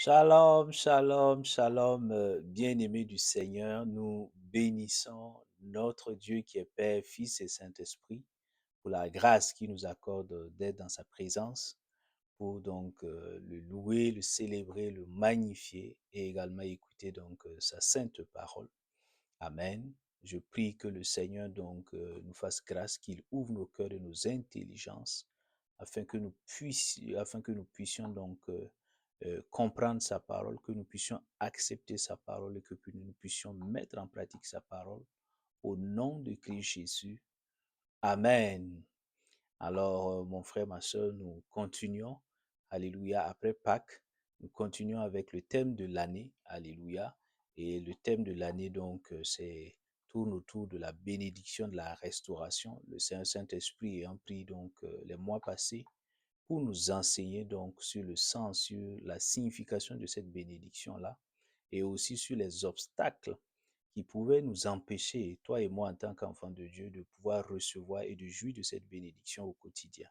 Shalom, shalom, shalom, bien-aimés du Seigneur, nous bénissons notre Dieu qui est Père, Fils et Saint-Esprit pour la grâce qu'il nous accorde d'être dans sa présence, pour donc le louer, le célébrer, le magnifier et également écouter donc sa sainte parole. Amen. Je prie que le Seigneur donc nous fasse grâce, qu'il ouvre nos cœurs et nos intelligences afin que nous puissions donc comprendre sa parole, que nous puissions accepter sa parole et que nous puissions mettre en pratique sa parole. Au nom de Christ Jésus. Amen. Alors, mon frère, ma soeur, nous continuons, alléluia, après Pâques, nous continuons avec le thème de l'année, alléluia. Et le thème de l'année, donc, tourne autour de la bénédiction de la restauration. Le Saint-Esprit ayant pris, donc, les mois passés pour nous enseigner, donc, sur le sens, sur la signification de cette bénédiction-là et aussi sur les obstacles qui pouvaient nous empêcher, toi et moi en tant qu'enfants de Dieu, de pouvoir recevoir et de jouir de cette bénédiction au quotidien.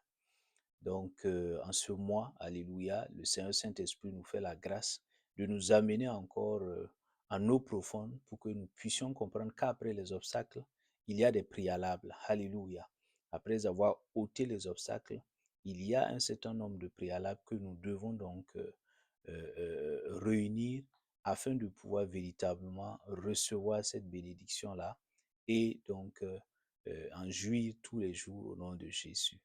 Donc, en ce mois, alléluia, le Seigneur Saint-Esprit nous fait la grâce de nous amener encore en eau profonde pour que nous puissions comprendre qu'après les obstacles, il y a des préalables. Alléluia. Après avoir ôté les obstacles, il y a un certain nombre de préalables que nous devons donc réunir afin de pouvoir véritablement recevoir cette bénédiction-là et donc en jouir tous les jours au nom de Jésus.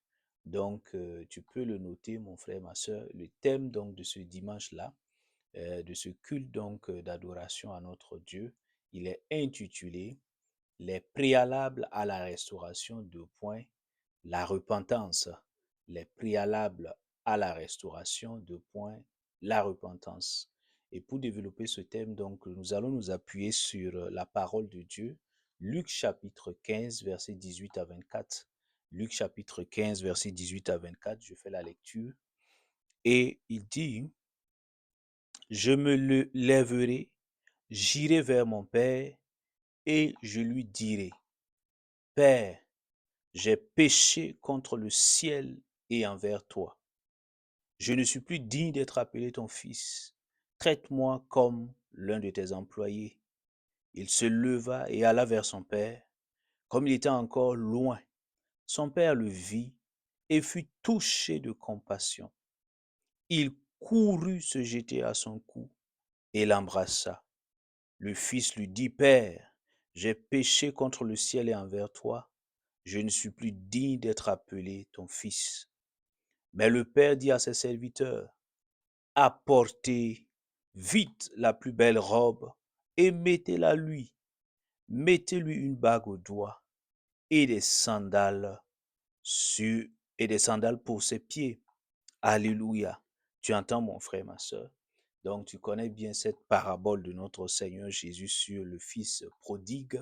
Donc, tu peux le noter, mon frère, ma soeur, le thème donc de ce dimanche-là, de ce culte donc d'adoration à notre Dieu, il est intitulé Les préalables à la restauration, deux points, la repentance. Les préalables à la restauration, deux points, la repentance. Et pour développer ce thème, donc, nous allons nous appuyer sur la parole de Dieu, Luc chapitre 15, versets 18 à 24. Luc chapitre 15, versets 18 à 24, je fais la lecture. Et il dit, je me lèverai, j'irai vers mon Père, et je lui dirai, Père, j'ai péché contre le ciel et envers toi. Je ne suis plus digne d'être appelé ton fils. Traite-moi comme l'un de tes employés. Il se leva et alla vers son père. Comme il était encore loin, son père le vit et fut touché de compassion. Il courut se jeter à son cou et l'embrassa. Le fils lui dit, Père, j'ai péché contre le ciel et envers toi. Je ne suis plus digne d'être appelé ton fils. Mais le père dit à ses serviteurs, apportez vite la plus belle robe et mettez-la lui. Mettez-lui une bague au doigt et des sandales sur, et des sandales pour ses pieds. Alléluia. Tu entends mon frère, ma soeur. Donc tu connais bien cette parabole de notre Seigneur Jésus sur le fils prodigue,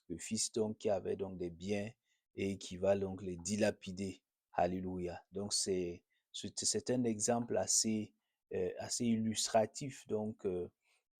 le fils donc qui avait donc des biens et qui va donc les dilapider. Alléluia. Donc c'est un exemple assez illustratif donc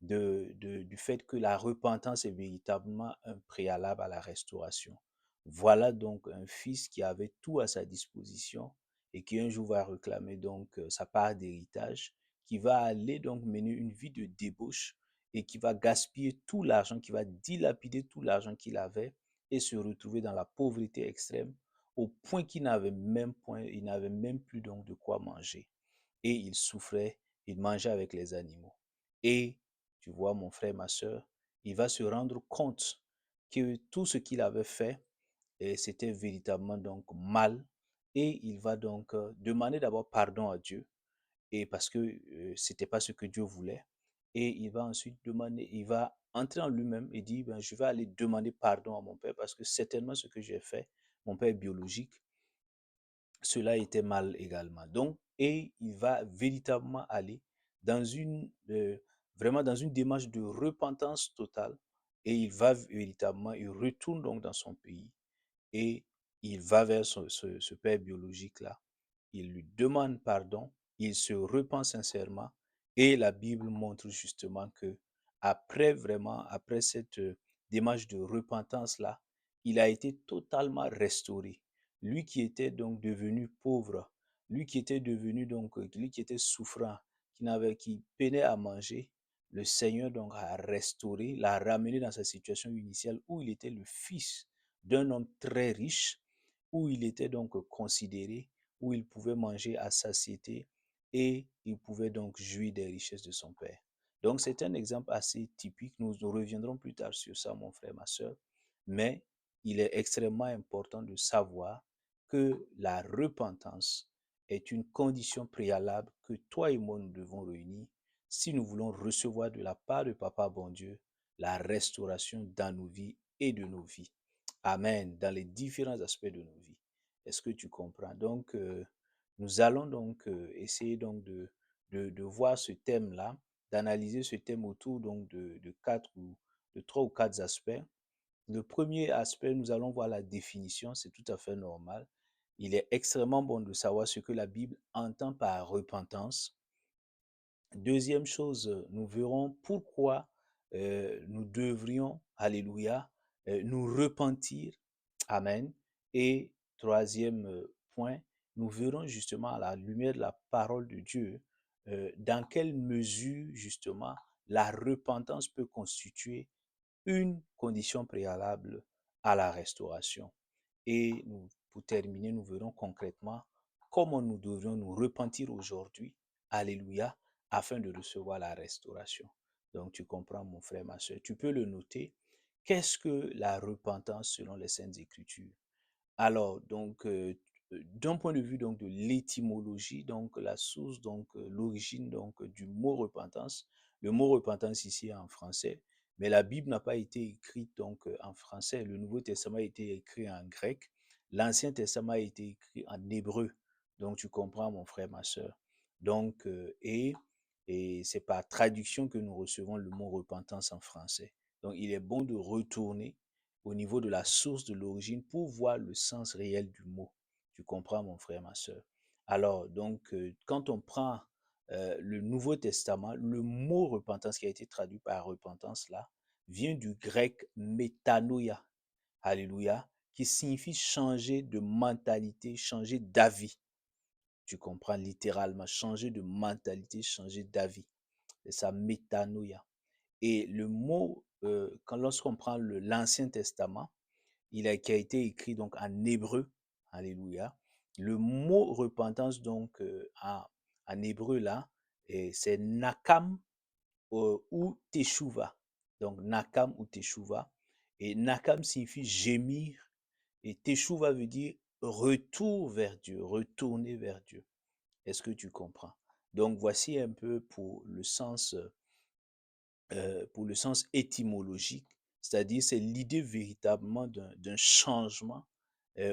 du fait que la repentance est véritablement un préalable à la restauration. Voilà donc un fils qui avait tout à sa disposition et qui un jour va réclamer donc sa part d'héritage, qui va aller donc mener une vie de débauche et qui va gaspiller tout l'argent, qui va dilapider tout l'argent qu'il avait et se retrouver dans la pauvreté extrême au point il n'avait même plus donc de quoi manger. Et il souffrait, il mangeait avec les animaux. Et tu vois, mon frère, ma soeur, il va se rendre compte que tout ce qu'il avait fait, c'était véritablement donc mal. Et il va donc demander d'abord pardon à Dieu et parce que c'était pas ce que Dieu voulait. Et il va ensuite demander, il va entrer en lui-même et dire, ben, je vais aller demander pardon à mon père parce que certainement ce que j'ai fait, mon père biologique, cela était mal également. Donc, et il va véritablement aller dans vraiment dans une démarche de repentance totale et il va véritablement, il retourne donc dans son pays et il va vers ce père biologique-là. Il lui demande pardon, il se repent sincèrement et la Bible montre justement que après cette démarche de repentance-là, il a été totalement restauré. Lui qui était donc devenu pauvre, lui qui était devenu donc, lui qui était souffrant, qui peinait à manger, le Seigneur donc a restauré, l'a ramené dans sa situation initiale où il était le fils d'un homme très riche, où il était donc considéré, où il pouvait manger à satiété et il pouvait donc jouir des richesses de son père. Donc c'est un exemple assez typique. Nous reviendrons plus tard sur ça, mon frère, ma soeur. Mais il est extrêmement important de savoir que la repentance est une condition préalable que toi et moi nous devons réunir si nous voulons recevoir de la part de Papa bon Dieu la restauration dans nos vies et de nos vies. Amen. Dans les différents aspects de nos vies. Est-ce que tu comprends? Donc, nous allons donc essayer donc de voir ce thème-là, d'analyser ce thème autour donc de quatre ou de trois ou quatre aspects. Le premier aspect, nous allons voir la définition, c'est tout à fait normal. Il est extrêmement bon de savoir ce que la Bible entend par repentance. Deuxième chose, nous verrons pourquoi nous devrions, alléluia, nous repentir. Amen. Et troisième point, nous verrons justement à la lumière de la parole de Dieu dans quelle mesure justement la repentance peut constituer une condition préalable à la restauration. Et nous, pour terminer, nous verrons concrètement comment nous devrions nous repentir aujourd'hui, alléluia, afin de recevoir la restauration. Donc tu comprends mon frère, ma soeur, tu peux le noter. Qu'est-ce que la repentance selon les Saintes Écritures? Alors, donc, d'un point de vue donc de l'étymologie, donc la source, donc l'origine donc du mot repentance, le mot repentance ici est en français, mais la Bible n'a pas été écrite donc en français. Le Nouveau Testament a été écrit en grec, l'Ancien Testament a été écrit en hébreu. Donc, tu comprends, mon frère, ma soeur. Donc, et c'est par traduction que nous recevons le mot repentance en français. Donc, il est bon de retourner au niveau de la source de l'origine pour voir le sens réel du mot. Tu comprends, mon frère, ma soeur? Alors, donc, quand on prend le Nouveau Testament, le mot repentance qui a été traduit par repentance là, vient du grec métanoïa, alléluia, qui signifie changer de mentalité, changer d'avis. Tu comprends littéralement, changer de mentalité, changer d'avis. C'est ça, métanoïa. Et le mot, lorsqu'on prend l'Ancien Testament, qui a été écrit donc en hébreu, alléluia. Le mot repentance donc en hébreu là, c'est nakam ou teshuva. Donc nakam ou teshuva. Et nakam signifie gémir et teshuva veut dire retour vers Dieu, retourner vers Dieu. Est-ce que tu comprends? Donc voici un peu pour le sens étymologique, c'est-à-dire c'est l'idée véritablement d'un changement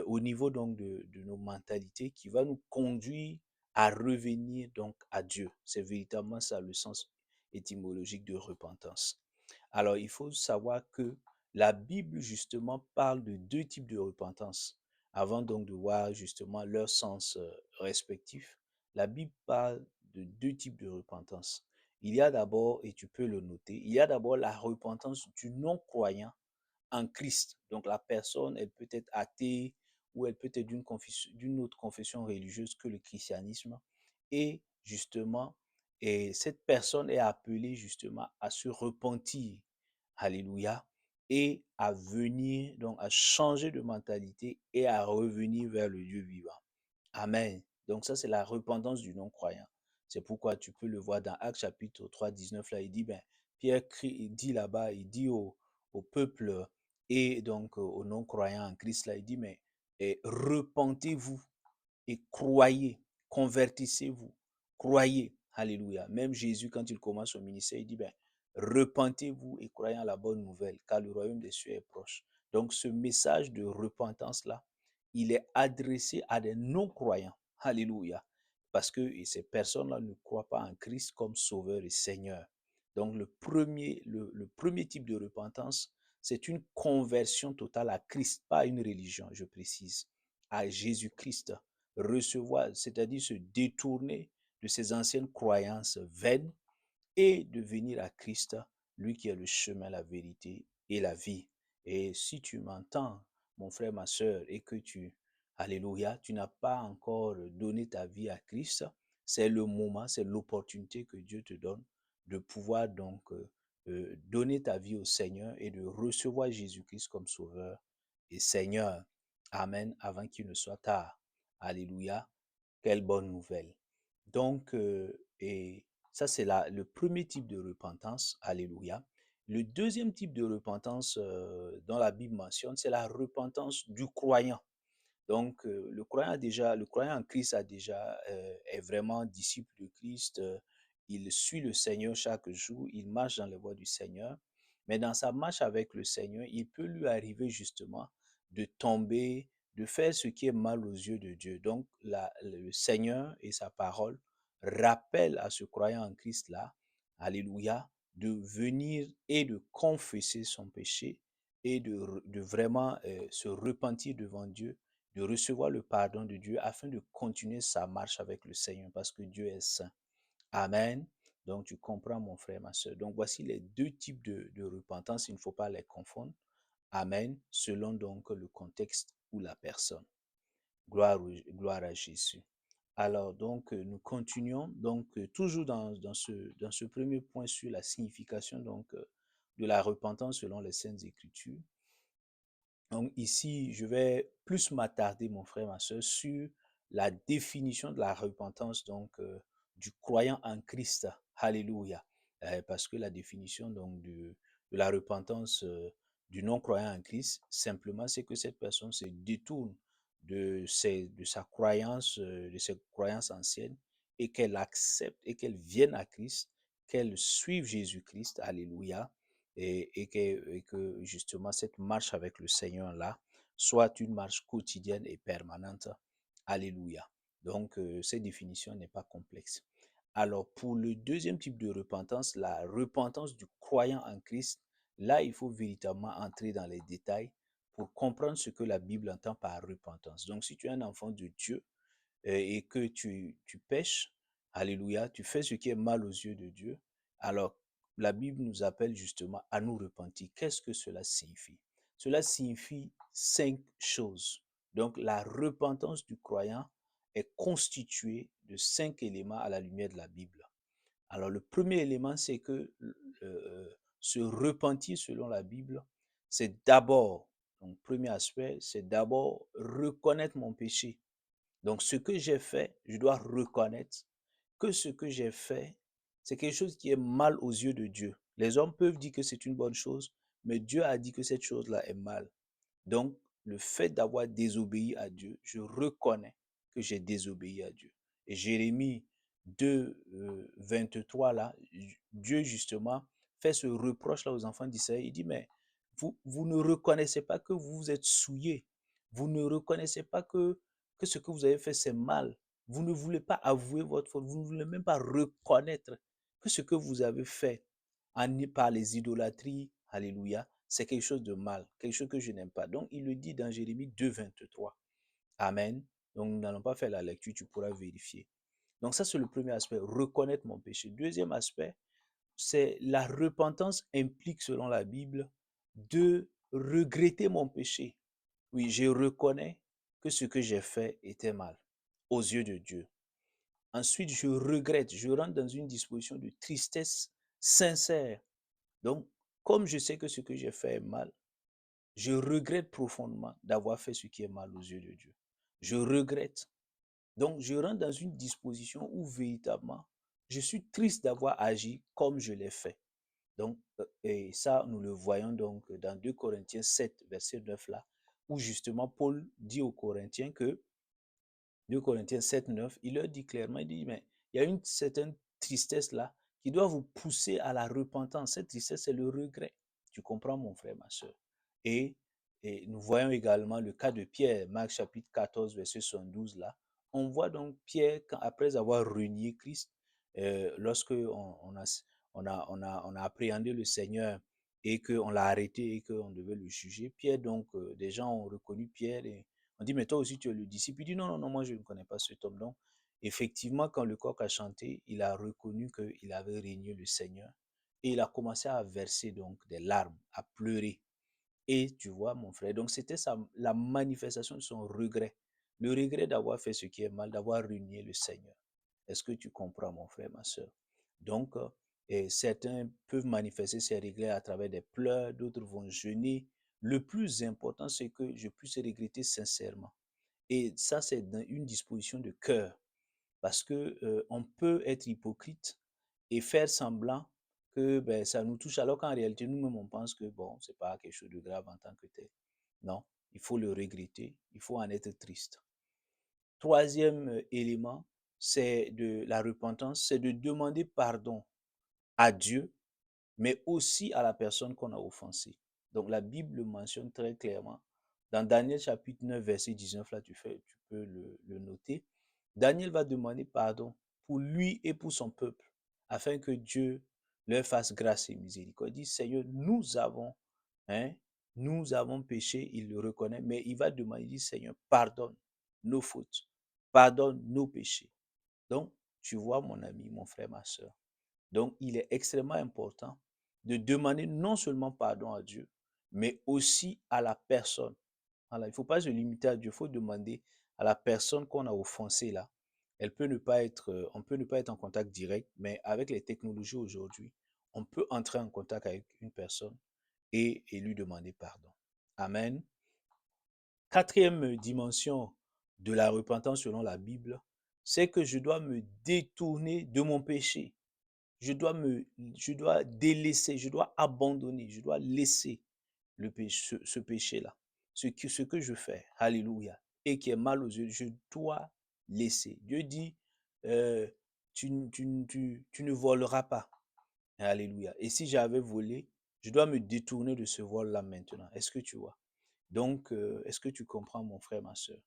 au niveau donc de nos mentalités qui va nous conduire à revenir donc à Dieu. C'est véritablement ça le sens étymologique de repentance. Alors il faut savoir que la Bible justement parle de deux types de repentance. Avant donc de voir justement leur sens respectif, la Bible parle de deux types de repentance. Il y a d'abord, et tu peux le noter, il y a d'abord la repentance du non-croyant en Christ. Donc la personne, elle peut être athée ou elle peut être d'une autre confession religieuse que le christianisme. Et justement, cette personne est appelée justement à se repentir. Alléluia. Et à venir, donc à changer de mentalité et à revenir vers le Dieu vivant. Amen. Donc ça, c'est la repentance du non-croyant. C'est pourquoi tu peux le voir dans Actes chapitre 3, 19, là, il dit, ben, Pierre il dit là-bas, il dit au peuple et donc aux non-croyants en Christ, là, il dit, mais repentez-vous et croyez, convertissez-vous, croyez. Alléluia. Même Jésus, quand il commence son ministère, il dit, ben, repentez-vous et croyez en la bonne nouvelle, car le royaume des cieux est proche. Donc ce message de repentance-là, il est adressé à des non-croyants. Alléluia. Parce que ces personnes-là ne croient pas en Christ comme sauveur et Seigneur. Donc le premier type de repentance, c'est une conversion totale à Christ, pas une religion, je précise, à Jésus-Christ. Recevoir, c'est-à-dire se détourner de ses anciennes croyances vaines et de venir à Christ, lui qui est le chemin, la vérité et la vie. Et si tu m'entends, mon frère, ma soeur, et que alléluia, tu n'as pas encore donné ta vie à Christ, c'est le moment, c'est l'opportunité que Dieu te donne de pouvoir donc donner ta vie au Seigneur et de recevoir Jésus-Christ comme Sauveur et Seigneur. Amen, avant qu'il ne soit tard. Alléluia. Quelle bonne nouvelle. Donc, et ça, c'est le premier type de repentance. Alléluia. Le deuxième type de repentance dont la Bible mentionne, c'est la repentance du croyant. Donc, le croyant en Christ est vraiment disciple de Christ. Il suit le Seigneur chaque jour. Il marche dans les voies du Seigneur. Mais dans sa marche avec le Seigneur, il peut lui arriver justement de tomber, de faire ce qui est mal aux yeux de Dieu. Donc, le Seigneur et sa parole rappellent à ce croyant en Christ-là, alléluia, de venir et de confesser son péché et de vraiment se repentir devant Dieu, de recevoir le pardon de Dieu afin de continuer sa marche avec le Seigneur parce que Dieu est saint. Amen. Donc tu comprends mon frère, ma soeur. Donc voici les deux types de repentance, il ne faut pas les confondre. Amen. Selon donc le contexte ou la personne. Gloire à Jésus. Alors donc nous continuons donc toujours dans ce premier point sur la signification donc de la repentance selon les Saintes Écritures. Donc ici, je vais plus m'attarder, mon frère, ma soeur, sur la définition de la repentance donc du croyant en Christ. Alléluia. Parce que la définition donc de la repentance du non-croyant en Christ, simplement, c'est que cette personne se détourne de sa croyance, de ses croyances anciennes et qu'elle accepte et qu'elle vienne à Christ, qu'elle suive Jésus-Christ. Alléluia et que justement cette marche avec le Seigneur-là soit une marche quotidienne et permanente. Alléluia. Donc, cette définition n'est pas complexe. Alors, pour le deuxième type de repentance, la repentance du croyant en Christ, là, il faut véritablement entrer dans les détails pour comprendre ce que la Bible entend par repentance. Donc, si tu es un enfant de Dieu, et que tu pèches, alléluia, tu fais ce qui est mal aux yeux de Dieu, alors la Bible nous appelle justement à nous repentir. Qu'est-ce que cela signifie? Cela signifie 5 choses. Donc la repentance du croyant est constituée de 5 éléments à la lumière de la Bible. Alors le premier élément, c'est que se repentir selon la Bible, c'est d'abord, donc premier aspect, c'est d'abord reconnaître mon péché. Donc, ce que j'ai fait, je dois reconnaître que ce que j'ai fait, c'est quelque chose qui est mal aux yeux de Dieu. Les hommes peuvent dire que c'est une bonne chose, mais Dieu a dit que cette chose-là est mal. Donc, le fait d'avoir désobéi à Dieu, je reconnais que j'ai désobéi à Dieu. Et Jérémie 2, 23, là, Dieu justement fait ce reproche-là aux enfants d'Israël. Il dit, mais vous ne reconnaissez pas que vous vous êtes souillés. Vous ne reconnaissez pas que ce que vous avez fait, c'est mal. Vous ne voulez pas avouer votre faute. Vous ne voulez même pas reconnaître que ce que vous avez fait par les idolâtries, alléluia, c'est quelque chose de mal, quelque chose que je n'aime pas. Donc, il le dit dans Jérémie 2, 23. Amen. Donc, nous n'allons pas faire la lecture, tu pourras vérifier. Donc, ça, c'est le premier aspect, reconnaître mon péché. Deuxième aspect, c'est la repentance implique, selon la Bible, de regretter mon péché. Oui, je reconnais que ce que j'ai fait était mal aux yeux de Dieu. Ensuite, je regrette, je rentre dans une disposition de tristesse sincère. Donc, comme je sais que ce que j'ai fait est mal, je regrette profondément d'avoir fait ce qui est mal aux yeux de Dieu. Je regrette. Donc, je rentre dans une disposition où véritablement, je suis triste d'avoir agi comme je l'ai fait. Donc, et ça, nous le voyons donc dans 2 Corinthiens 7, verset 9 là, où justement Paul dit aux Corinthiens que 2 Corinthiens 7, 9, il leur dit clairement, il dit, mais il y a une certaine tristesse là qui doit vous pousser à la repentance. Cette tristesse, c'est le regret. Tu comprends, mon frère, ma soeur. Et, et nous voyons également le cas de Pierre, Marc chapitre 14, verset 72 là. On voit donc Pierre, après avoir renié Christ, lorsque on a appréhendé le Seigneur et qu'on l'a arrêté et qu'on devait le juger, Pierre, donc, des gens ont reconnu Pierre et on dit, mais toi aussi, tu es le disciple. Il dit, non, non, non, moi, je ne connais pas cet homme. Donc, effectivement, quand le coq a chanté, il a reconnu qu'il avait régné le Seigneur. Et il a commencé à verser donc des larmes, à pleurer. Et tu vois, mon frère, donc c'était la manifestation de son regret. Le regret d'avoir fait ce qui est mal, d'avoir régné le Seigneur. Est-ce que tu comprends, mon frère, ma soeur? Donc, et certains peuvent manifester ces regrets à travers des pleurs, d'autres vont jeûner. Le plus important, c'est que je puisse regretter sincèrement. Et ça, c'est dans une disposition de cœur. Parce que on peut être hypocrite et faire semblant que ben, ça nous touche, alors qu'en réalité, nous-mêmes, on pense que bon, c'est pas quelque chose de grave en tant que tel. Non, il faut le regretter, il faut en être triste. Troisième élément, c'est de la repentance, c'est de demander pardon à Dieu, mais aussi à la personne qu'on a offensée. Donc la Bible le mentionne très clairement. Dans Daniel chapitre 9, verset 19, là tu peux le noter. Daniel va demander pardon pour lui et pour son peuple, afin que Dieu leur fasse grâce et miséricorde. Il dit, Seigneur, hein, nous avons péché, il le reconnaît, mais il va demander, il dit, Seigneur, pardonne nos fautes, pardonne nos péchés. Donc, tu vois, mon ami, mon frère, ma soeur, donc, il est extrêmement important de demander non seulement pardon à Dieu, mais aussi à la personne. Voilà, il ne faut pas se limiter à Dieu, il faut demander à la personne qu'on a offensée là. Elle peut ne pas être, on peut ne pas être en contact direct, mais avec les technologies aujourd'hui, on peut entrer en contact avec une personne et lui demander pardon. Amen. Quatrième dimension de la repentance selon la Bible, c'est que je dois me détourner de mon péché. Je dois délaisser, je dois abandonner, je dois laisser le péché, ce péché-là. Ce que je fais, alléluia, et qui est mal aux yeux, je dois laisser. Dieu dit, euh, tu ne voleras pas. Alléluia. Et si j'avais volé, je dois me détourner de ce vol-là maintenant. Est-ce que tu vois? Donc, est-ce que tu comprends, mon frère, ma soeur?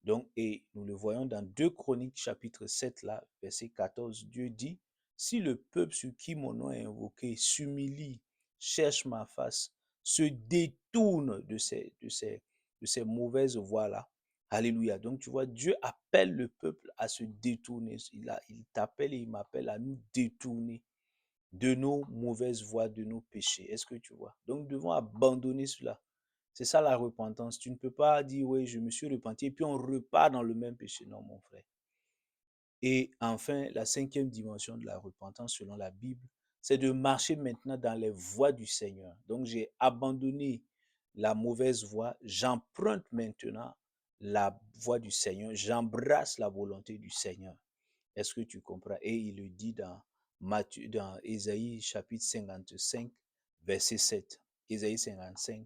Donc, et nous le voyons dans 2 Chroniques, chapitre 7, là, verset 14, Dieu dit, si le peuple sur qui mon nom est invoqué s'humilie, cherche ma face, se détourne de ces mauvaises voies-là, alléluia. Donc, tu vois, Dieu appelle le peuple à se détourner. Il t'appelle et il m'appelle à nous détourner de nos mauvaises voies, de nos péchés. Est-ce que tu vois? Donc, nous devons abandonner cela. C'est ça la repentance. Tu ne peux pas dire, oui, je me suis repenti, et puis on repart dans le même péché. Non, mon frère. Et enfin, la cinquième dimension de la repentance, selon la Bible, c'est de marcher maintenant dans les voies du Seigneur. Donc, j'ai abandonné la mauvaise voie, j'emprunte maintenant la voie du Seigneur, j'embrasse la volonté du Seigneur. Est-ce que tu comprends? Et il le dit dans Matthieu, dans Ésaïe chapitre 55, verset 7. Ésaïe 55,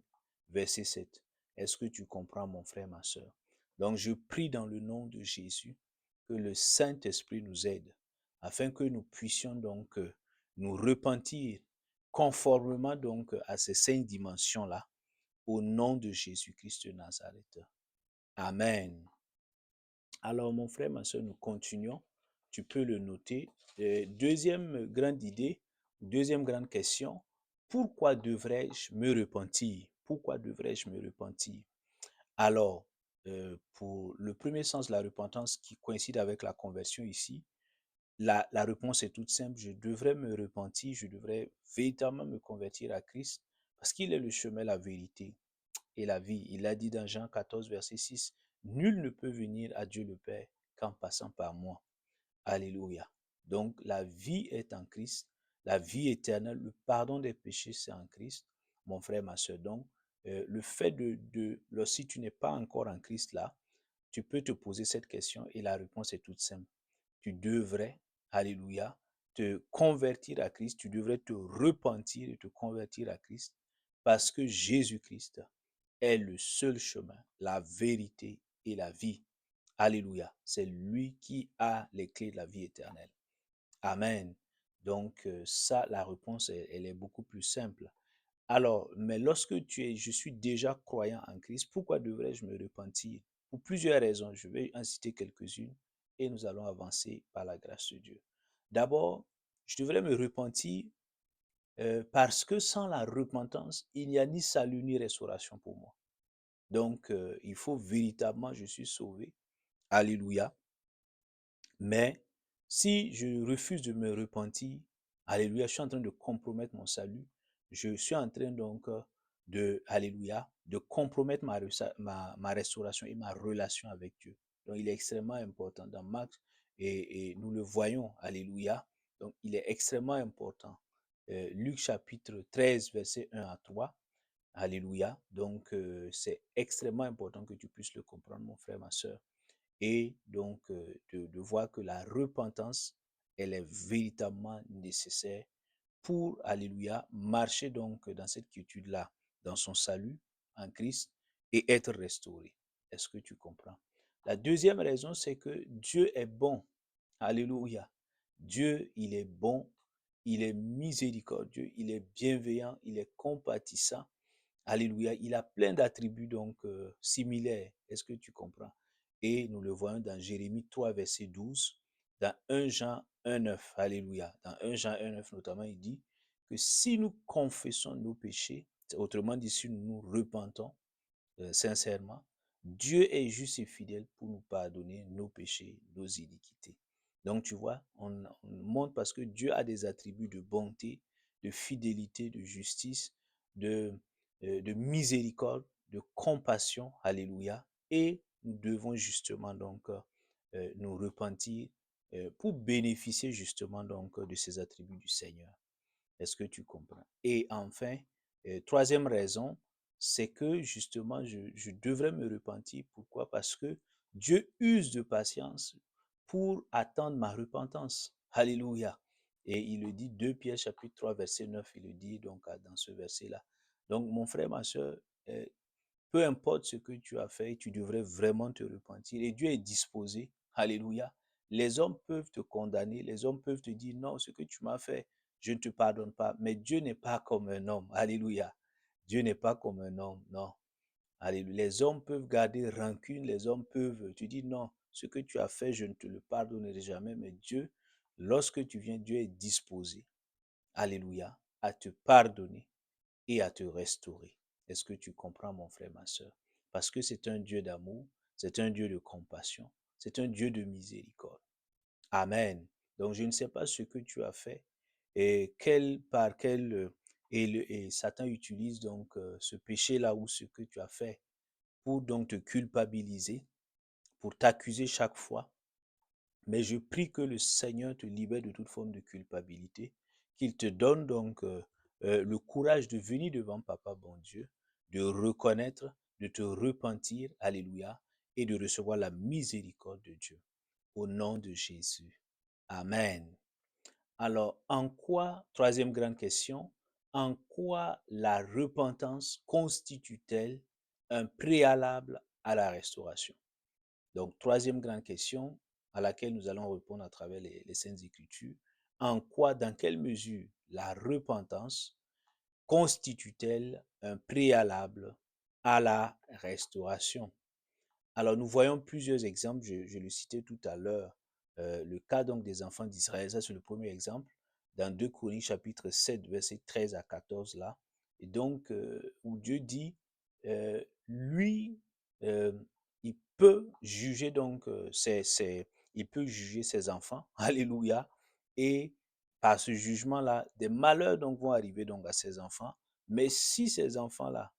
verset 7. Est-ce que tu comprends, mon frère, ma soeur? Donc, je prie dans le nom de Jésus que le Saint-Esprit nous aide afin que nous puissions donc nous repentir conformément donc à ces 5 dimensions-là au nom de Jésus-Christ de Nazareth. Amen. Alors, mon frère, ma soeur, nous continuons. Tu peux le noter. Deuxième grande idée, deuxième grande question, pourquoi devrais-je me repentir? Pourquoi devrais-je me repentir? Alors, pour le premier sens de la repentance qui coïncide avec la conversion ici, la réponse est toute simple. Je devrais me repentir, je devrais véritablement me convertir à Christ parce qu'il est le chemin, la vérité et la vie. Il a dit dans Jean 14, verset 6, nul ne peut venir à Dieu le Père qu'en passant par moi. Alléluia. Donc la vie est en Christ, la vie éternelle, le pardon des péchés, c'est en Christ, mon frère, ma soeur. Donc le fait si tu n'es pas encore en Christ là, tu peux te poser cette question et la réponse est toute simple. Tu devrais, alléluia, te convertir à Christ, tu devrais te repentir et te convertir à Christ parce que Jésus-Christ est le seul chemin, la vérité et la vie. Alléluia. C'est lui qui a les clés de la vie éternelle. Amen. Donc ça, la réponse, elle est beaucoup plus simple. Alors, mais lorsque je suis déjà croyant en Christ, pourquoi devrais-je me repentir? Pour plusieurs raisons. Je vais en citer quelques-unes et nous allons avancer par la grâce de Dieu. D'abord, je devrais me repentir parce que sans la repentance, il n'y a ni salut ni restauration pour moi. Donc, il faut véritablement, je suis sauvé. Alléluia. Mais si je refuse de me repentir, alléluia, je suis en train de compromettre mon salut. Je suis en train donc alléluia, de compromettre ma restauration et ma relation avec Dieu. Donc, il est extrêmement important. Dans Marc et nous le voyons, alléluia. Donc, il est extrêmement important. Luc chapitre 13, verset 1 à 3, alléluia. Donc, c'est extrêmement important que tu puisses le comprendre, mon frère, ma soeur. Et donc, de voir que la repentance, elle est véritablement nécessaire pour, alléluia, marcher donc dans cette quiétude-là, dans son salut en Christ et être restauré. Est-ce que tu comprends? La deuxième raison, c'est que Dieu est bon. Alléluia. Dieu, il est bon, il est miséricordieux, il est bienveillant, il est compatissant. Alléluia. Il a plein d'attributs donc similaires. Est-ce que tu comprends? Et nous le voyons dans Jérémie 3, verset 12, dans 1 Jean 1,9. Alléluia. Dans 1 Jean 1,9 notamment, il dit que si nous confessons nos péchés, autrement dit, si nous nous repentons sincèrement, Dieu est juste et fidèle pour nous pardonner nos péchés, nos iniquités. Donc, tu vois, on montre parce que Dieu a des attributs de bonté, de fidélité, de justice, de miséricorde, de compassion. Alléluia. Et nous devons justement donc nous repentir pour bénéficier justement donc de ces attributs du Seigneur. Est-ce que tu comprends? Et enfin, troisième raison, c'est que justement, je devrais me repentir. Pourquoi? Parce que Dieu use de patience pour attendre ma repentance. Alléluia. Et il le dit, 2 Pierre chapitre 3, verset 9, il le dit donc dans ce verset-là. Donc, mon frère, ma soeur, euh, peu importe ce que tu as fait, tu devrais vraiment te repentir. Et Dieu est disposé. Alléluia. Les hommes peuvent te condamner, les hommes peuvent te dire non, ce que tu m'as fait, je ne te pardonne pas. Mais Dieu n'est pas comme un homme. Alléluia. Dieu n'est pas comme un homme, non. Alléluia. Les hommes peuvent garder rancune, les hommes peuvent te dire non, ce que tu as fait, je ne te le pardonnerai jamais. Mais Dieu, lorsque tu viens, Dieu est disposé. Alléluia. À te pardonner et à te restaurer. Est-ce que tu comprends, mon frère, ma soeur? Parce que c'est un Dieu d'amour, c'est un Dieu de compassion, c'est un Dieu de miséricorde. Amen. Donc, je ne sais pas ce que tu as fait et par quel et Satan utilise donc ce péché-là ou ce que tu as fait pour donc te culpabiliser, pour t'accuser chaque fois. Mais je prie que le Seigneur te libère de toute forme de culpabilité, qu'il te donne donc le courage de venir devant Papa bon Dieu, de reconnaître, de te repentir, alléluia, et de recevoir la miséricorde de Dieu. Au nom de Jésus. Amen. Alors, en quoi, troisième grande question, en quoi la repentance constitue-t-elle un préalable à la restauration? Donc, troisième grande question à laquelle nous allons répondre à travers les Saintes Écritures. En quoi, dans quelle mesure la repentance constitue-t-elle un préalable à la restauration? Alors, nous voyons plusieurs exemples. Je le citais tout à l'heure. Le cas donc des enfants d'Israël, ça c'est le premier exemple. Dans 2 Chroniques chapitre 7, verset 13 à 14 là. Et donc, où Dieu dit, lui, euh, il peut juger donc il peut juger ses enfants. Alléluia. Et par ce jugement-là, des malheurs donc vont arriver donc à ses enfants. Mais si ces enfants-là,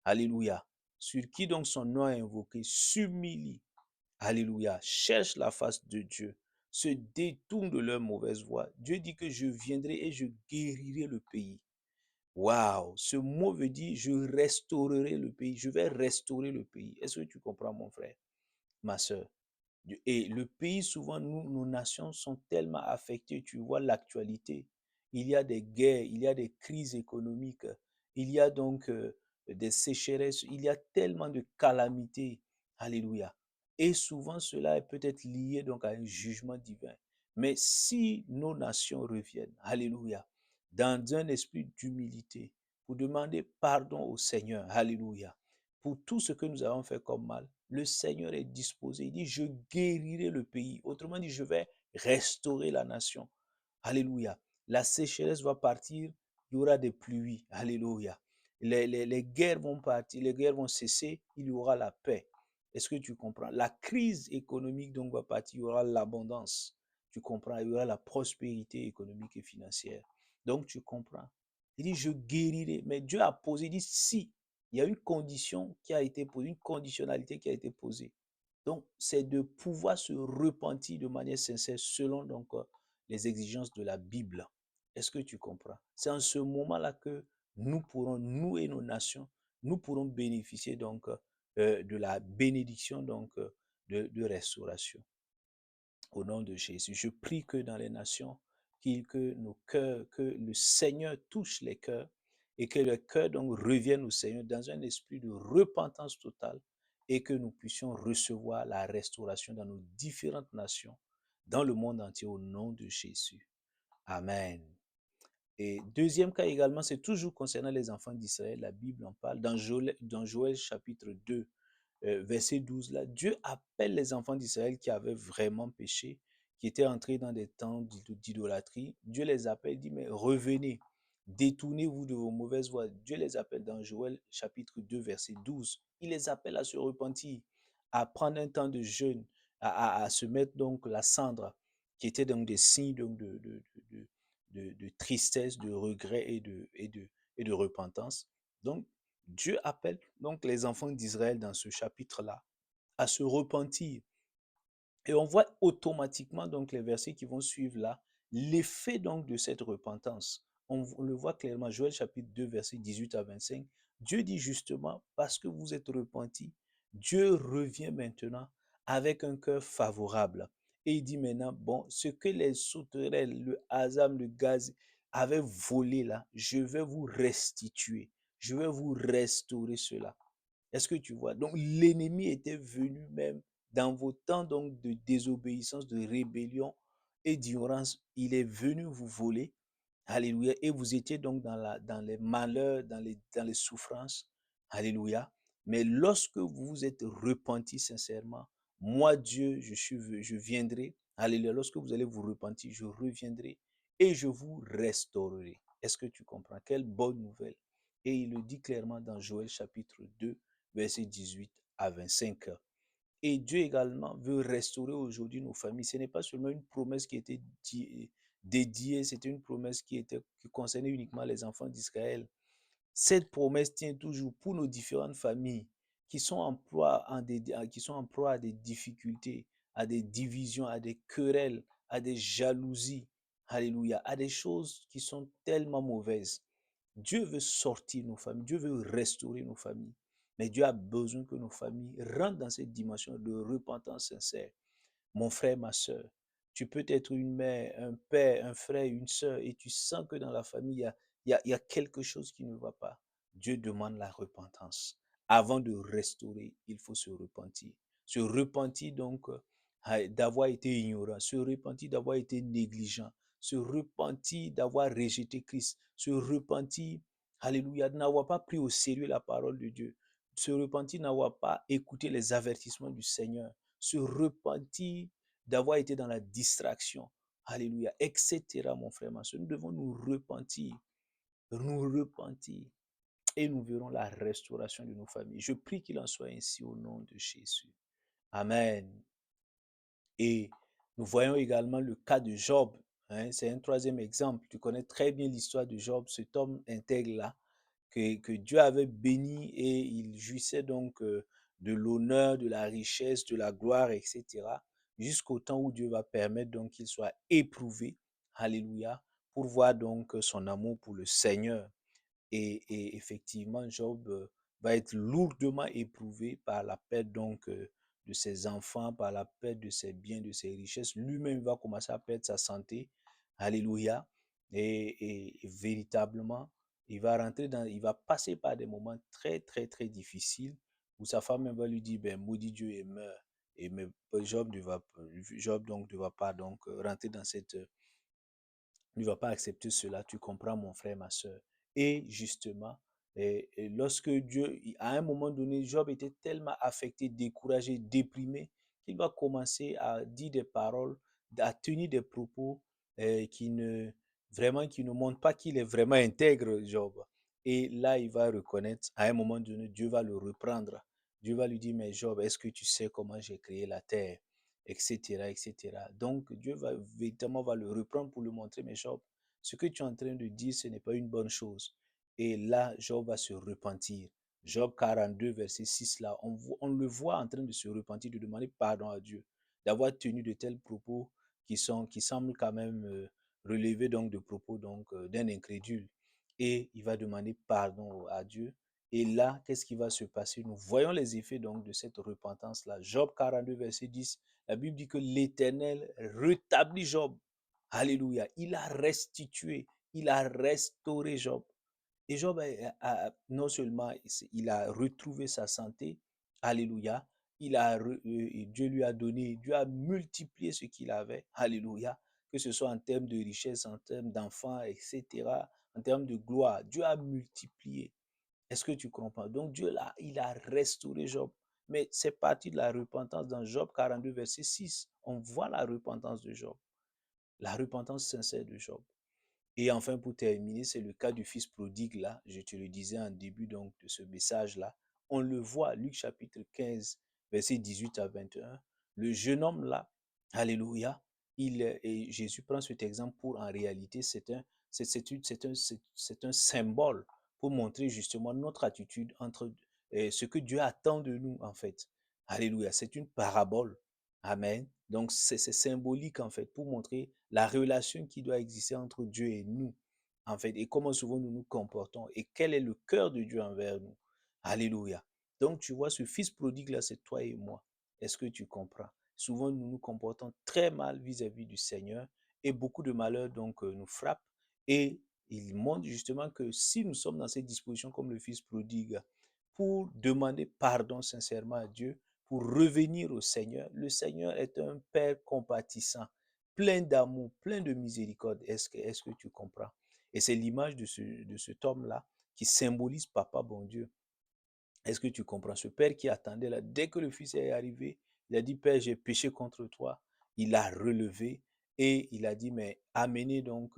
alléluia, sur qui donc son nom est invoqué, s'humilie, alléluia, cherche la face de Dieu, se détourne de leur mauvaise voie. Dieu dit que je viendrai et je guérirai le pays. Waouh, ce mot veut dire je restaurerai le pays, je vais restaurer le pays. Est-ce que tu comprends, mon frère, ma soeur? Et le pays, souvent, nos nations sont tellement affectées. Tu vois l'actualité. Il y a des guerres, il y a des crises économiques, il y a donc des sécheresses, il y a tellement de calamités. Alléluia. Et souvent, cela est peut-être lié donc à un jugement divin. Mais si nos nations reviennent, alléluia, dans un esprit d'humilité, pour demander pardon au Seigneur, alléluia, pour tout ce que nous avons fait comme mal, le Seigneur est disposé. Il dit, je guérirai le pays. Autrement dit, je vais restaurer la nation. Alléluia. La sécheresse va partir, il y aura des pluies. Alléluia. Les guerres vont partir, les guerres vont cesser, il y aura la paix. Est-ce que tu comprends? La crise économique donc va partir, il y aura l'abondance. Tu comprends? Il y aura la prospérité économique et financière. Donc tu comprends? Il dit, je guérirai. Mais Dieu a posé, il dit, si. Il y a une condition qui a été posée, une conditionnalité qui a été posée. Donc, c'est de pouvoir se repentir de manière sincère selon donc les exigences de la Bible. Est-ce que tu comprends? C'est en ce moment-là que nous pourrons, nous et nos nations, nous pourrons bénéficier donc de la bénédiction donc de restauration. Au nom de Jésus, je prie que dans les nations, que nos cœurs, que le Seigneur touche les cœurs et que le cœur donc revienne au Seigneur dans un esprit de repentance totale et que nous puissions recevoir la restauration dans nos différentes nations, dans le monde entier, au nom de Jésus. Amen. Et deuxième cas également, c'est toujours concernant les enfants d'Israël. La Bible en parle dans Joël chapitre 2, verset 12. Là, Dieu appelle les enfants d'Israël qui avaient vraiment péché, qui étaient entrés dans des temps d'idolâtrie. Dieu les appelle, dit, mais revenez, détournez-vous de vos mauvaises voies. Dieu les appelle dans Joël chapitre 2, verset 12. Il les appelle à se repentir, à prendre un temps de jeûne, à se mettre donc la cendre, qui était donc des signes donc de, de tristesse, de regret et de repentance. Donc, Dieu appelle donc les enfants d'Israël dans ce chapitre-là à se repentir. Et on voit automatiquement donc les versets qui vont suivre là, l'effet donc de cette repentance. On le voit clairement, Joël chapitre 2, verset 18 à 25. Dieu dit justement, parce que vous êtes repentis, Dieu revient maintenant avec un cœur favorable. Et il dit maintenant, bon, ce que les sauterelles, le hasam, le gaz avaient volé là, je vais vous restituer. Je vais vous restaurer cela. Est-ce que tu vois? Donc, l'ennemi était venu même dans vos temps donc de désobéissance, de rébellion et d'ignorance. Il est venu vous voler. Alléluia. Et vous étiez donc dans les malheurs, dans les souffrances. Alléluia. Mais lorsque vous vous êtes repenti sincèrement, moi, Dieu, je viendrai. Alléluia. Lorsque vous allez vous repentir, je reviendrai et je vous restaurerai. Est-ce que tu comprends? Quelle bonne nouvelle. Et il le dit clairement dans Joël chapitre 2, verset 18 à 25. Et Dieu également veut restaurer aujourd'hui nos familles. Ce n'est pas seulement une promesse qui était dédiée, c'était une promesse qui concernait uniquement les enfants d'Israël. Cette promesse tient toujours pour nos différentes familles qui sont qui sont en proie à des difficultés, à des divisions, à des querelles, à des jalousies. Alléluia, à des choses qui sont tellement mauvaises. Dieu veut sortir nos familles, Dieu veut restaurer nos familles. Mais Dieu a besoin que nos familles rentrent dans cette dimension de repentance sincère. Mon frère, ma soeur, tu peux être une mère, un père, un frère, une soeur, et tu sens que dans la famille, il y a quelque chose qui ne va pas. Dieu demande la repentance. Avant de restaurer, il faut se repentir. Se repentir donc d'avoir été ignorant, se repentir d'avoir été négligent, se repentir d'avoir rejeté Christ, se repentir, alléluia, de n'avoir pas pris au sérieux la parole de Dieu, se repentir d'avoir pas écouté les avertissements du Seigneur, se repentir d'avoir été dans la distraction. Alléluia, etc. Mon frère, ma soeur, nous devons nous repentir et nous verrons la restauration de nos familles. Je prie qu'il en soit ainsi au nom de Jésus. Amen. Et nous voyons également le cas de Job. Hein, c'est un troisième exemple. Tu connais très bien l'histoire de Job, cet homme intègre-là, que Dieu avait béni et il jouissait donc de l'honneur, de la richesse, de la gloire, etc. Jusqu'au temps où Dieu va permettre donc qu'il soit éprouvé. Alléluia. Pour voir donc son amour pour le Seigneur. Et effectivement, Job va être lourdement éprouvé par la perte donc de ses enfants, par la perte de ses biens, de ses richesses. Lui-même va commencer à perdre sa santé. Alléluia. Et véritablement, il va passer par des moments très, très, très difficiles où sa femme va lui dire, ben, maudit Dieu et meurt. Et mais Job donc ne va pas donc rentrer dans cette ne va pas accepter cela. Tu comprends, mon frère, ma soeur. Et justement, et lorsque Dieu, à un moment donné, Job était tellement affecté, découragé, déprimé, qu'il va commencer à dire des paroles, à tenir des propos qui qui ne montrent pas qu'il est vraiment intègre, Job. Et là, il va reconnaître, à un moment donné, Dieu va le reprendre. Dieu va lui dire, mais Job, est-ce que tu sais comment j'ai créé la terre? Etc., etc. Donc, Dieu va véritablement va le reprendre pour lui montrer, mais Job, ce que tu es en train de dire, ce n'est pas une bonne chose. Et là, Job va se repentir. Job 42, verset 6, là, on le voit en train de se repentir, de demander pardon à Dieu, d'avoir tenu de tels propos qui semblent quand même relever donc de propos donc d'un incrédule. Et il va demander pardon à Dieu. Et là, qu'est-ce qui va se passer? Nous voyons les effets donc de cette repentance-là. Job 42, verset 10, la Bible dit que l'Éternel rétablit Job. Alléluia. Il a restitué, il a restauré Job. Et Job, non seulement il a retrouvé sa santé, alléluia, Dieu lui a donné, Dieu a multiplié ce qu'il avait, alléluia, que ce soit en termes de richesse, en termes d'enfants, etc., en termes de gloire, Dieu a multiplié. Est-ce que tu comprends? Donc Dieu, là, il a restauré Job. Mais c'est parti de la repentance dans Job 42, verset 6. On voit la repentance de Job, la repentance sincère de Job. Et enfin, pour terminer, c'est le cas du fils prodigue, là. Je te le disais en début donc de ce message-là. On le voit, Luc chapitre 15, verset 18 à 21. Le jeune homme là, alléluia, et Jésus prend cet exemple pour, en réalité, c'est un symbole pour montrer justement notre attitude entre ce que Dieu attend de nous, en fait. Alléluia, c'est une parabole. Amen. Donc, c'est symbolique, en fait, pour montrer la relation qui doit exister entre Dieu et nous, en fait, et comment souvent nous nous comportons, et quel est le cœur de Dieu envers nous. Alléluia. Donc, tu vois, ce fils prodigue-là, c'est toi et moi. Est-ce que tu comprends? Souvent, nous nous comportons très mal vis-à-vis du Seigneur, et beaucoup de malheurs, donc, nous frappent, et il montre justement que si nous sommes dans cette disposition comme le fils prodigue, pour demander pardon sincèrement à Dieu, pour revenir au Seigneur. Le Seigneur est un Père compatissant, plein d'amour, plein de miséricorde. Est-ce que tu comprends? Et c'est l'image de cet homme-là qui symbolise Papa bon Dieu. Est-ce que tu comprends? Ce père qui attendait là, dès que le fils est arrivé, il a dit, Père, j'ai péché contre toi. Il a relevé et il a dit, mais amenez donc,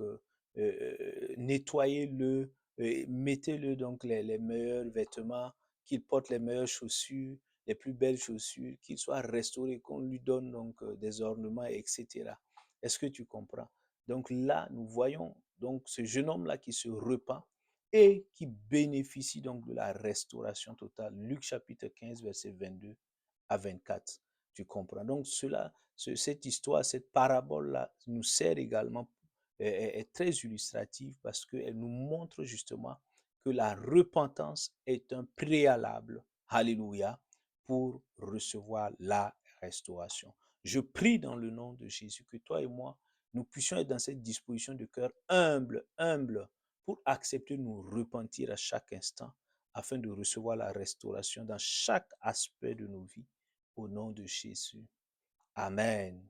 nettoyez-le, mettez-le donc les meilleurs vêtements, qu'il porte les meilleures chaussures, les plus belles chaussures, qu'il soit restauré, qu'on lui donne donc des ornements, etc. Est-ce que tu comprends? Donc là, nous voyons donc ce jeune homme-là qui se repent et qui bénéficie donc de la restauration totale. Luc chapitre 15, verset 22 à 24. Tu comprends? Donc cette histoire, cette parabole-là nous sert également, est très illustrative parce qu'elle nous montre justement que la repentance est un préalable, alléluia, pour recevoir la restauration. Je prie dans le nom de Jésus que toi et moi, nous puissions être dans cette disposition de cœur humble, humble, pour accepter de nous repentir à chaque instant afin de recevoir la restauration dans chaque aspect de nos vies. Au nom de Jésus. Amen.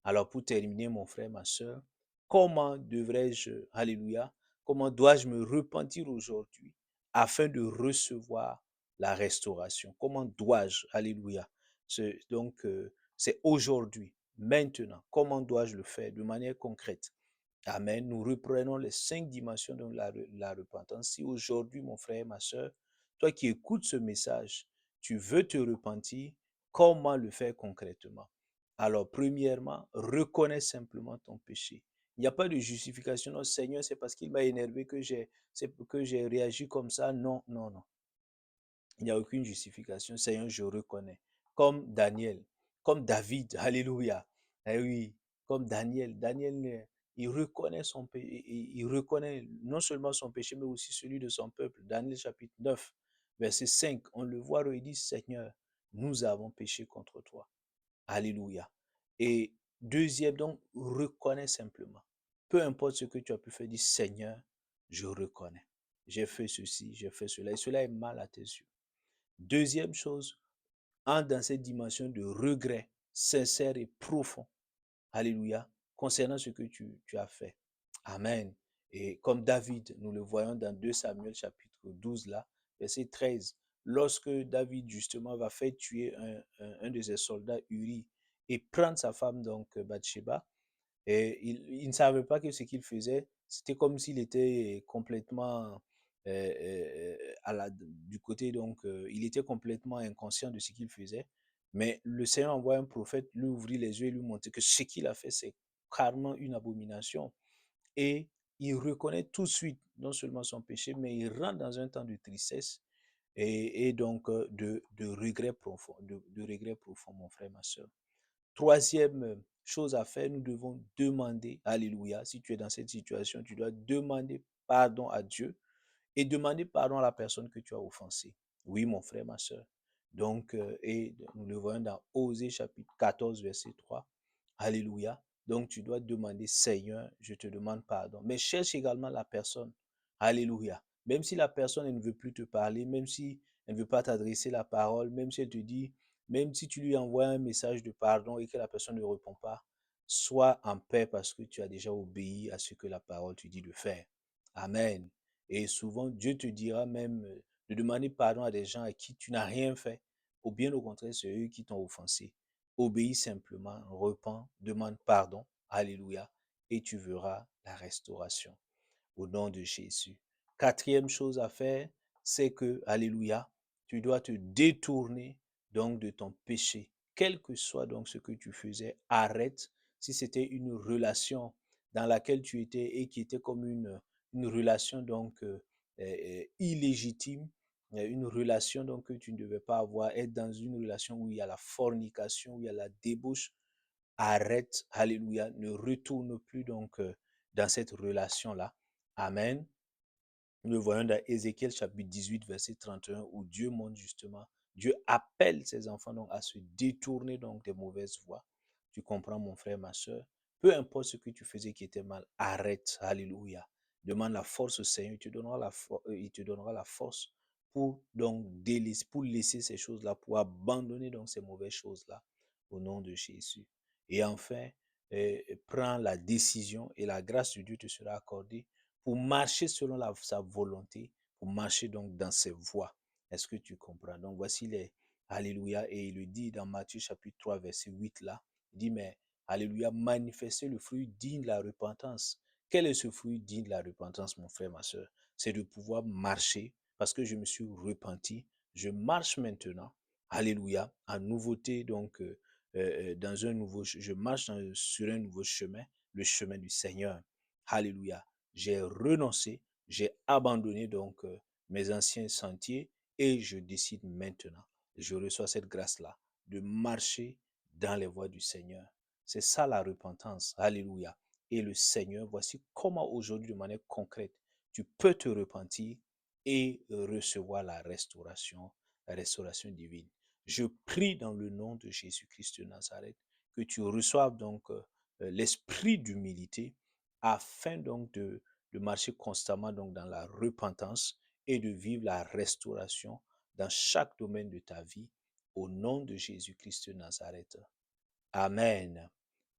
Alors pour terminer, mon frère, ma soeur, comment devrais-je, alléluia, comment dois-je me repentir aujourd'hui afin de recevoir la restauration? Comment dois-je, alléluia, donc c'est aujourd'hui, maintenant, comment dois-je le faire de manière concrète? Amen. Nous reprenons les 5 dimensions de la repentance. Si aujourd'hui, mon frère, ma soeur, toi qui écoutes ce message, tu veux te repentir, comment le faire concrètement? Alors, premièrement, reconnais simplement ton péché. Il n'y a pas de justification. Non, Seigneur, c'est parce qu'il m'a énervé que j'ai réagi comme ça. Non, non, non. Il n'y a aucune justification. Seigneur, je reconnais. Comme Daniel, comme David. Alléluia. Eh oui, comme Daniel. Daniel, il reconnaît son péché. Il reconnaît non seulement son péché, mais aussi celui de son peuple. Daniel chapitre 9, verset 5. On le voit, il dit, Seigneur, nous avons péché contre toi. Alléluia. Et deuxième, donc, reconnais simplement. Peu importe ce que tu as pu faire, dis, Seigneur, je reconnais. J'ai fait ceci, j'ai fait cela, et cela est mal à tes yeux. Deuxième chose, entre dans cette dimension de regret sincère et profond. Alléluia. Concernant ce que tu as fait. Amen. Et comme David, nous le voyons dans 2 Samuel chapitre 12 là, verset 13. Lorsque David justement va faire tuer un de ses soldats, Uri, et prendre sa femme, donc Bathsheba, et il ne savait pas que ce qu'il faisait, c'était comme s'il était complètement du côté, donc il était complètement inconscient de ce qu'il faisait. Mais le Seigneur envoie un prophète, lui ouvrir les yeux et lui montrer que ce qu'il a fait, c'est carrément une abomination. Et il reconnaît tout de suite non seulement son péché, mais il rentre dans un temps de tristesse. et donc de regrets profonds, de regrets profonds, mon frère, ma soeur. Troisième chose à faire, nous devons demander, alléluia, si tu es dans cette situation, tu dois demander pardon à Dieu et demander pardon à la personne que tu as offensée. Oui, mon frère, ma soeur. Donc, et nous le voyons dans Osée chapitre 14, verset 3. Alléluia. Donc, tu dois demander, Seigneur, je te demande pardon. Mais cherche également la personne. Alléluia. Même si la personne elle ne veut plus te parler, même si elle ne veut pas t'adresser la parole, même si elle te dit, même si tu lui envoies un message de pardon et que la personne ne répond pas, sois en paix parce que tu as déjà obéi à ce que la parole te dit de faire. Amen. Et souvent, Dieu te dira même de demander pardon à des gens à qui tu n'as rien fait. Ou bien au contraire, c'est eux qui t'ont offensé. Obéis simplement, repens, demande pardon. Alléluia. Et tu verras la restauration au nom de Jésus. Quatrième chose à faire, c'est que, alléluia, tu dois te détourner donc de ton péché. Quel que soit donc ce que tu faisais, arrête. Si c'était une relation dans laquelle tu étais et qui était comme une relation donc illégitime, une relation donc que tu ne devais pas avoir, être dans une relation où il y a la fornication, où il y a la débauche, arrête, alléluia, ne retourne plus donc dans cette relation-là. Amen. Nous le voyons dans Ézéchiel chapitre 18, verset 31, où Dieu montre justement, Dieu appelle ses enfants donc à se détourner donc des mauvaises voies. Tu comprends, mon frère, ma soeur? Peu importe ce que tu faisais qui était mal, arrête. Alléluia. Demande la force au Seigneur, il te donnera la force pour donc délaisser, pour laisser ces choses-là, pour abandonner donc ces mauvaises choses-là au nom de Jésus. Et enfin, prends la décision et la grâce de Dieu te sera accordée pour marcher selon sa volonté, pour marcher donc dans ses voies. Est-ce que tu comprends? Donc voici les Alléluia. Et il le dit dans Matthieu chapitre 3, verset 8 là. Il dit, mais Alléluia, manifestez le fruit digne de la repentance. Quel est ce fruit digne de la repentance, mon frère, ma soeur? C'est de pouvoir marcher parce que je me suis repenti. Je marche maintenant. Alléluia. En nouveauté, donc, dans un nouveau, je marche sur un nouveau chemin, le chemin du Seigneur. Alléluia. J'ai renoncé, j'ai abandonné donc mes anciens sentiers et je décide maintenant, je reçois cette grâce-là, de marcher dans les voies du Seigneur. C'est ça la repentance. Alléluia. Et le Seigneur, voici comment aujourd'hui, de manière concrète, tu peux te repentir et recevoir la restauration divine. Je prie dans le nom de Jésus-Christ de Nazareth que tu reçoives donc l'esprit d'humilité afin donc de marcher constamment donc dans la repentance et de vivre la restauration dans chaque domaine de ta vie au nom de Jésus-Christ de Nazareth. Amen.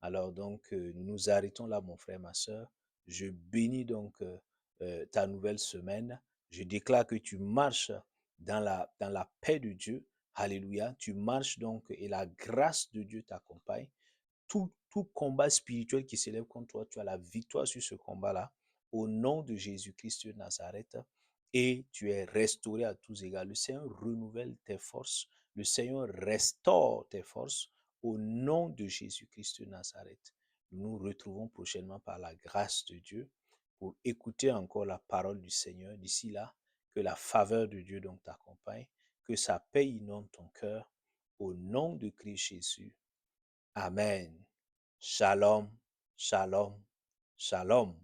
Alors donc, nous nous arrêtons là, mon frère, ma soeur. Je bénis donc ta nouvelle semaine. Je déclare que tu marches dans la paix de Dieu. Alléluia. Tu marches donc et la grâce de Dieu t'accompagne. Tout combat spirituel qui s'élève contre toi, tu as la victoire sur ce combat-là. Au nom de Jésus-Christ de Nazareth. Et tu es restauré à tous égards. Le Seigneur renouvelle tes forces. Le Seigneur restaure tes forces au nom de Jésus-Christ de Nazareth. Nous nous retrouvons prochainement par la grâce de Dieu pour écouter encore la parole du Seigneur. D'ici là, que la faveur de Dieu donc t'accompagne, que sa paix inonde ton cœur. Au nom de Christ Jésus. Amen. Shalom, shalom, shalom.